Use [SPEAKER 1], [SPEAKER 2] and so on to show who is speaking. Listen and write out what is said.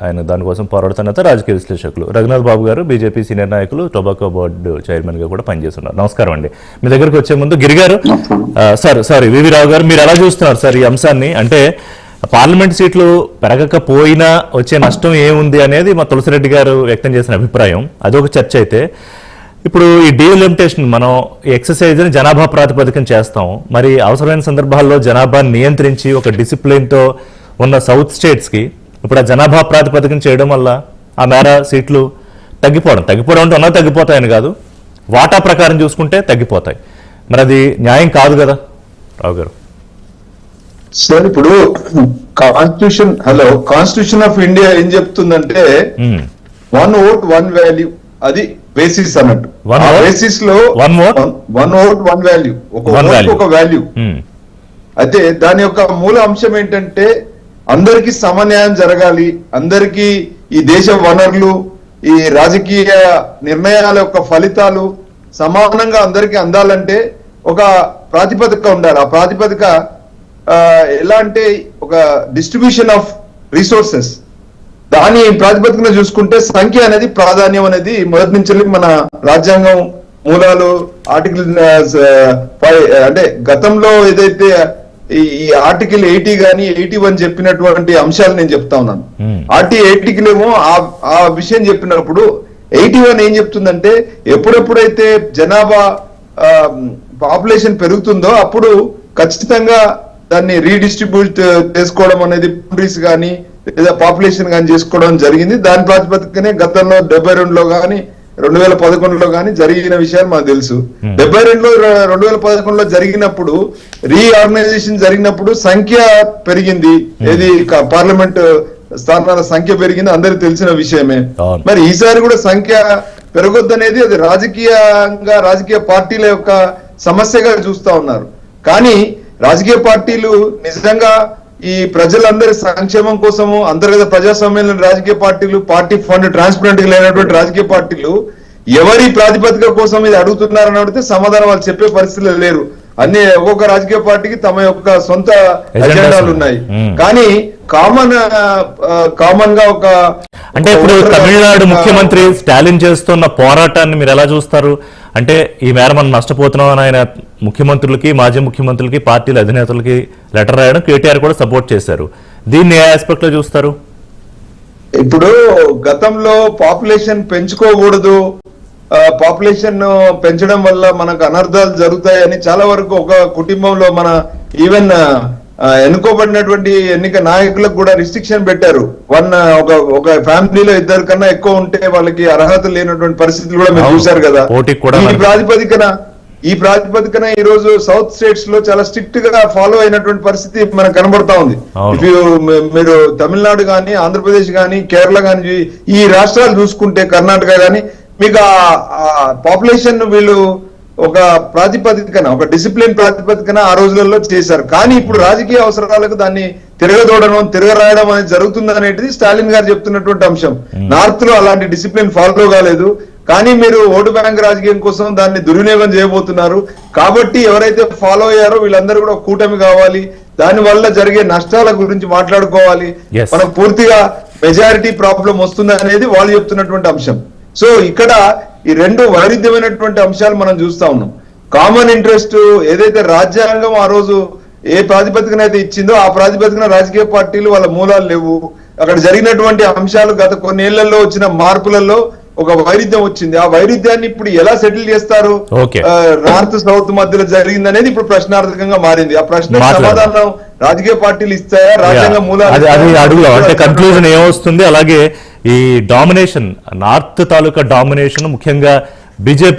[SPEAKER 1] ఆయన దానికోసం పోరాడుతున్న రాజకీయ విశ్లేషకులు రఘునాథ్ బాబు గారు బీజేపీ సీనియర్ నాయకులు టొబాకో బోర్డు చైర్మన్ గా కూడా పనిచేస్తున్నారు. నమస్కారం అండి. మీ దగ్గరకు వచ్చే ముందు గిరి గారు సారీ వివి రావు గారు, మీరు ఎలా చూస్తున్నారు సార్ ఈ అంశాన్ని? అంటే పార్లమెంట్ సీట్లు పెరగకపోయినా వచ్చే నష్టం ఏముంది అనేది మా తులసిరెడ్డి గారు వ్యక్తం చేసిన అభిప్రాయం. అదొక చర్చ అయితే, ఇప్పుడు ఈ డీలిమిటేషన్ మనం ఎక్సర్సైజ్ని జనాభా ప్రాతిపదికన చేస్తాం. మరి అవసరమైన సందర్భాల్లో జనాభాని నియంత్రించి ఒక డిసిప్లిన్తో ఉన్న సౌత్ స్టేట్స్కి ఇప్పుడు ఆ జనాభా ప్రాతిపదికన చేయడం వల్ల ఆ మేర సీట్లు తగ్గిపోవడం అంటే ఉన్నది తగ్గిపోతాయని కాదు, వాటా ప్రకారం చూసుకుంటే తగ్గిపోతాయి. మరి అది న్యాయం కాదు కదా రావు గారు?
[SPEAKER 2] సార్, ఇప్పుడు కాన్స్టిట్యూషన్ ఆఫ్ ఇండియా ఏం చెప్తుందంటే 1 vote 1 value, అది బేసిస్ అన్నట్టు. బేసిస్ లో 1 vote 1 value, ఒక వాల్యూ. అయితే దాని యొక్క మూల అంశం ఏంటంటే అందరికీ సమన్యాయం జరగాలి, అందరికీ ఈ దేశ వనరులు, ఈ రాజకీయ నిర్ణయాల యొక్క ఫలితాలు సమానంగా అందరికీ అందాలంటే ఒక ప్రాతిపదిక ఉండాలి. ఆ ప్రాతిపదిక ఎలా అంటే ఒక డిస్ట్రిబ్యూషన్ ఆఫ్ రిసోర్సెస్, దాని ప్రాతిపదికన చూసుకుంటే సంఖ్య అనేది ప్రాధాన్యం అనేది మొదటి నుంచి మన రాజ్యాంగం మూలాలు ఆర్టికల్ 5 అంటే గతంలో ఏదైతే ఈ ఆర్టికల్ 80 గానీ 81 చెప్పినటువంటి అంశాలు నేను చెప్తా ఉన్నాను. ఆర్టికల్ 80 ఏమో ఆ విషయం చెప్పినప్పుడు 81 ఏం చెప్తుందంటే ఎప్పుడెప్పుడైతే జనాభా పాపులేషన్ పెరుగుతుందో అప్పుడు ఖచ్చితంగా దాన్ని రీడిస్ట్రిబ్యూట్ చేసుకోవడం అనేది బౌండరీస్ కానీ లేదా పాపులేషన్ కానీ చేసుకోవడం జరిగింది. దాని ప్రాతిపదికనే గతంలో 72లో కానీ 2011లో కానీ జరిగిన విషయాలు మనకు తెలుసు. 72లో 2011లో జరిగినప్పుడు రీఆర్గనైజేషన్ జరిగినప్పుడు సంఖ్య పెరిగింది, ఏది పార్లమెంట్ స్థానాల సంఖ్య పెరిగింది, అందరికి తెలిసిన విషయమే. మరి ఈసారి కూడా సంఖ్య పెరగొద్దనేది అది రాజకీయ పార్టీల యొక్క సమస్యగా చూస్తా ఉన్నారు. కానీ రాజకీయ పార్టీలు నిజంగా ఈ ప్రజలందరి సంక్షేమం కోసము అంతర్గత ప్రజాస్వామ్యంలో రాజకీయ పార్టీలు, పార్టీ ఫండ్ ట్రాన్స్పరెంట్ గా లేనటువంటి రాజకీయ పార్టీలు ఎవరి ప్రాతిపదిక కోసం ఇది అడుగుతున్నారని అడిగితే సమాధానం వాళ్ళు చెప్పే పరిస్థితులు లేరు. అన్ని ఒక్కొక్క రాజకీయ పార్టీకి తమ యొక్క సొంత ఎజెండాలు ఉన్నాయి. కానీ కామన్ గా ఒక
[SPEAKER 1] అంటే ఇప్పుడు తమిళనాడు ముఖ్యమంత్రి స్టాలిన్ చేస్తున్న పోరాటాన్ని మీరు ఎలా చూస్తారు? అంటే ఈ మేర మనం నష్టపోతున్నాం అని ఆయన ముఖ్యమంత్రులకి, మాజీ ముఖ్యమంత్రులకి, పార్టీల అధినేతలకి లెటర్ రాయడం, కేటీఆర్ కూడా సపోర్ట్ చేశారు. దీన్ని ఏ ఆస్పెక్ట్ లో చూస్తారు?
[SPEAKER 2] ఇప్పుడు గతంలో పాపులేషన్ పెంచుకోకూడదు, పాపులేషన్ పెంచడం వల్ల మనకు అనర్థాలు జరుగుతాయని చాలా వరకు ఒక కుటుంబంలో మన ఈవెన్ ఎన్నుకోబడినటువంటి ఎన్నిక నాయకులకు కూడా రిస్ట్రిక్షన్ పెట్టారు. ఒక ఫ్యామిలీలో 2 కన్నా ఎక్కువ ఉంటే వాళ్ళకి అర్హత లేనటువంటి పరిస్థితులు కూడా మీరు చూశారు కదా. ఈ ప్రాతిపదికన ఈ రోజు సౌత్ స్టేట్స్ లో చాలా స్ట్రిక్ట్ గా ఫాలో అయినటువంటి పరిస్థితి మనకు కనబడతా ఉంది. మీరు తమిళనాడు గాని, ఆంధ్రప్రదేశ్ గాని, కేరళ గాని, ఈ రాష్ట్రాలు చూసుకుంటే, కర్ణాటక గాని, మీకు పాపులేషన్ వీళ్ళు ఒక ప్రాతిపదికన, ఒక డిసిప్లిన్ ప్రాతిపదికన ఆ రోజులలో చేశారు. కానీ ఇప్పుడు రాజకీయ అవసరాలకు దాన్ని తిరగరాయడం అనేది జరుగుతుంది అనేది స్టాలిన్ గారు చెప్తున్నటువంటి అంశం. నార్త్ లో అలాంటి డిసిప్లిన్ ఫాలో కాలేదు, కానీ మీరు ఓటు బ్యాంక్ రాజకీయం కోసం దాన్ని దుర్వినియోగం చేయబోతున్నారు. కాబట్టి ఎవరైతే ఫాలో అయ్యారో వీళ్ళందరూ కూడా కూటమి కావాలి, దాని వల్ల జరిగే నష్టాల గురించి మాట్లాడుకోవాలి, మనకు పూర్తిగా మెజారిటీ ప్రాబ్లం వస్తుంది అనేది వాళ్ళు చెప్తున్నటువంటి అంశం. సో ఇక్కడ ఈ రెండు వైరుధ్యమైనటువంటి అంశాలు మనం చూస్తా ఉన్నాం. కామన్ ఇంట్రెస్ట్ ఏదైతే రాజ్యాంగం ఆ రోజు ఏ ప్రాతిపదికన అయితే ఇచ్చిందో ఆ ప్రాతిపదికన రాజకీయ పార్టీలు వాళ్ళ మూలాలు లేవు. అక్కడ జరిగినటువంటి అంశాలు గత కొన్నేళ్లలో వచ్చిన మార్పులలో ఒక వైరుధ్యం వచ్చింది. ఆ వైరుధ్యాన్ని ఇప్పుడు ఎలా సెటిల్ చేస్తారు? నార్త్ సౌత్ మధ్యలో జరిగింది అనేది ఇప్పుడు ప్రశ్నార్థకంగా మారింది. ఆ ప్రశ్న సమాధానం రాజకీయ పార్టీలు ఇస్తాయా, రాజ్యాంగ మూలాలు?
[SPEAKER 1] అంటే కన్క్లూజన్ ఏమొస్తుంది? అలాగే ఈ డామినేషన్, నార్త్ తాలూకా డామినేషన్ ముఖ్యంగా బీజేపీ